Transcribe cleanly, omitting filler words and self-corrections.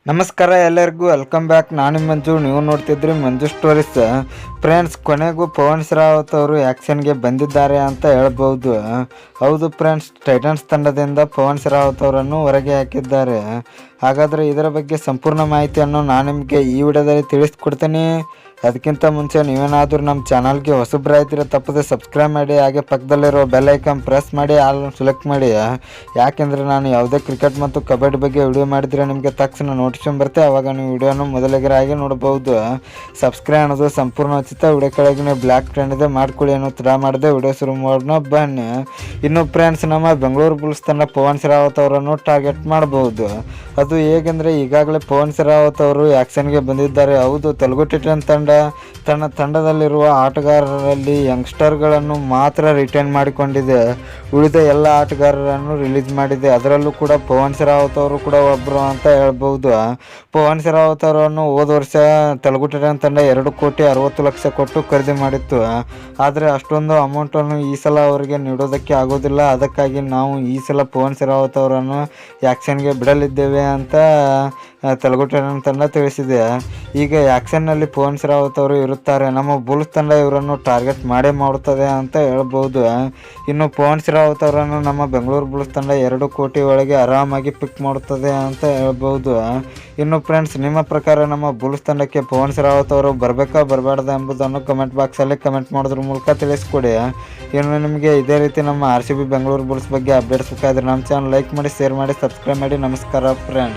ನಮಸ್ಕಾರ ಎಲ್ಲರಿಗೂ welcome back. ನಾನು ಮಂಜು, ನೀವು ನೋಡ್ತಿದ್ರಿ ಮಂಜು ಸ್ಟೋರೀಸ್. ಫ್ರೆಂಡ್ಸ್, ಕೊನೆಗೂ ಪವನ್ ರಾವತ್ ಅವರು ಆ್ಯಕ್ಷನ್ಗೆ ಬಂದಿದ್ದಾರೆ ಅಂತ ಹೇಳ್ಬೋದು. ಹೌದು ಫ್ರೆಂಡ್ಸ್, ಟೈಟನ್ಸ್ ತಂಡದಿಂದ ಪವನ್ ರಾವತ್ ಅವರನ್ನು ಹೊರಗೆ ಹಾಕಿದ್ದಾರೆ. ಹಾಗಾದರೆ ಇದರ ಬಗ್ಗೆ ಸಂಪೂರ್ಣ ಮಾಹಿತಿಯನ್ನು ನಾನು ನಿಮಗೆ ಈ ವಿಡಿಯೋದಲ್ಲಿ ತಿಳಿಸ್ಕೊಡ್ತೀನಿ. ಅದಕ್ಕಿಂತ ಮುಂಚೆ ನೀವೇನಾದರೂ ನಮ್ಮ ಚಾನಲ್ಗೆ ಹೊಸಬ್ರಾಯ್ತಿರೋ ತಪ್ಪದೆ ಸಬ್ಸ್ಕ್ರೈಬ್ ಮಾಡಿ, ಹಾಗೆ ಪಕ್ಕದಲ್ಲಿರೋ ಬೆಲ್ ಐಕಾನ್ ಪ್ರೆಸ್ ಮಾಡಿ ಆಲ್ ಸೆಲೆಕ್ಟ್ ಮಾಡಿ. ಯಾಕೆಂದರೆ ನಾನು ಯಾವುದೇ ಕ್ರಿಕೆಟ್ ಮತ್ತು ಕಬಡ್ಡಿ ಬಗ್ಗೆ ವಿಡಿಯೋ ಮಾಡಿದರೆ ನಿಮಗೆ ತಕ್ಷಣ ನೋಟಿಫಿಕೇಶನ್ ಬರುತ್ತೆ, ಆವಾಗ ನೀವು ವಿಡಿಯೋನ ಮೊದಲಿಗರಾಗಿ ನೋಡಬಹುದು. ಸಬ್ಸ್ಕ್ರೈಬ್ ಅನ್ನೋದು ಸಂಪೂರ್ಣ ಉಚಿತ. ವಿಡಿಯೋ ಕೆಳಗೆ ಬ್ಲ್ಯಾಕ್ ಟ್ರೆಂಡ್ ಇದೆ, ಮಾಡ್ಕೊಳ್ಳಿ ಅನ್ನೋ ತಡ ಮಾಡಿದೆ. ವಿಡಿಯೋ ಶುರು ಮಾಡೋಣ ಬನ್ನಿ. ಇನ್ನು ಫ್ರೆಂಡ್ಸ್, ನಮ್ಮ ಬೆಂಗಳೂರು ಬುಲ್ಸ್ ತಂಡ ಪವನ್ ರಾವತ್ ಅವರನ್ನು ಟಾರ್ಗೆಟ್ ಮಾಡಬಹುದು. ಅದು ಹೇಗೆಂದರೆ, ಈಗಾಗಲೇ ಪವನ್ ರಾವತ್ ಅವರು ಆ್ಯಕ್ಷನ್ಗೆ ಬಂದಿದ್ದಾರೆ. ಹೌದು, ತೆಲುಗು ಟೈಟನ್ ತಂಡ ತನ್ನ ತಂಡದಲ್ಲಿರುವ ಆಟಗಾರರಲ್ಲಿ ಯಂಗ್ಸ್ಟರ್ಗಳನ್ನು ಮಾತ್ರ ರಿಟೈನ್ ಮಾಡಿಕೊಂಡಿದೆ. ಉಳಿದ ಎಲ್ಲ ಆಟಗಾರರನ್ನು ರಿಲೀಸ್ ಮಾಡಿದೆ. ಅದರಲ್ಲೂ ಕೂಡ ಪವನ್ ರಾವತ್ ಅವರು ಕೂಡ ಒಬ್ಬರು ಅಂತ ಹೇಳ್ಬೋದು. ಪವನ್ ರಾವತ್ ಅವರನ್ನು ಹೋದ ವರ್ಷ ತೆಲುಗು ಟೈಟನ್ ತಂಡ 2,60,00,000 ಕೊಟ್ಟು ಖರೀದಿ ಮಾಡಿತ್ತು. ಆದರೆ ಅಷ್ಟೊಂದು ಅಮೌಂಟನ್ನು ಈ ಸಲ ಅವರಿಗೆ ನೀಡೋದಕ್ಕೆ ಆಗೋದಿಲ್ಲ. ಅದಕ್ಕಾಗಿ ನಾವು ಈ ಸಲ ಪವನ್ ರಾವತ್ ಅವರನ್ನು ಆ್ಯಕ್ಷನ್ಗೆ ಬಿಡಲಿದ್ದೇವೆ ಅಂತ ತೆಲುಗು ಟೈಟನ್ ತಂಡ ತಿಳಿಸಿದೆ. ಈಗ ಆ್ಯಕ್ಷನ್ನಲ್ಲಿ ಪವನ್ ರಾವತ್ ಅವರು ಇರುತ್ತಾರೆ. ನಮ್ಮ ಬುಲ್ಸ್ ತಂಡ ಇವರನ್ನು ಟಾರ್ಗೆಟ್ ಮಾಡೇ ಮಾಡುತ್ತದೆ ಅಂತ ಹೇಳ್ಬೋದು. ಇನ್ನು ಪವನ್ ರಾವತ್ ಅವರನ್ನು ನಮ್ಮ ಬೆಂಗಳೂರು ಬುಲ್ಸ್ ತಂಡ 2 ಕೋಟಿ ಒಳಗೆ ಆರಾಮಾಗಿ ಪಿಕ್ ಮಾಡುತ್ತದೆ ಅಂತ ಹೇಳ್ಬೋದು. ಇನ್ನು ಫ್ರೆಂಡ್ಸ್, ನಿಮ್ಮ ಪ್ರಕಾರ ನಮ್ಮ ಬುಲ್ಸ್ ತಂಡಕ್ಕೆ ಪವನ್ ರಾವತ್ ಅವರು ಬರಬೇಕಾ ಬರಬಾರ್ದ ಎಂಬುದನ್ನು ಕಮೆಂಟ್ ಬಾಕ್ಸಲ್ಲಿ ಕಮೆಂಟ್ ಮಾಡೋದ್ರ ಮೂಲಕ ತಿಳಿಸ್ಕೊಡಿ. ಇನ್ನು ನಿಮಗೆ ಇದೇ ರೀತಿ ನಮ್ಮ RCB ಬೆಂಗಳೂರು ಬುಲ್ಸ್ ಬಗ್ಗೆ ಅಪ್ಡೇಟ್ಸ್ ಬೇಕಾದರೆ ನಮ್ಮ ಚಾನಲ್ ಲೈಕ್ ಮಾಡಿ, ಶೇರ್ ಮಾಡಿ, ಸಬ್ಸ್ಕ್ರೈಬ್ ಮಾಡಿ. ನಮಸ್ಕಾರ ಫ್ರೆಂಡ್ಸ್.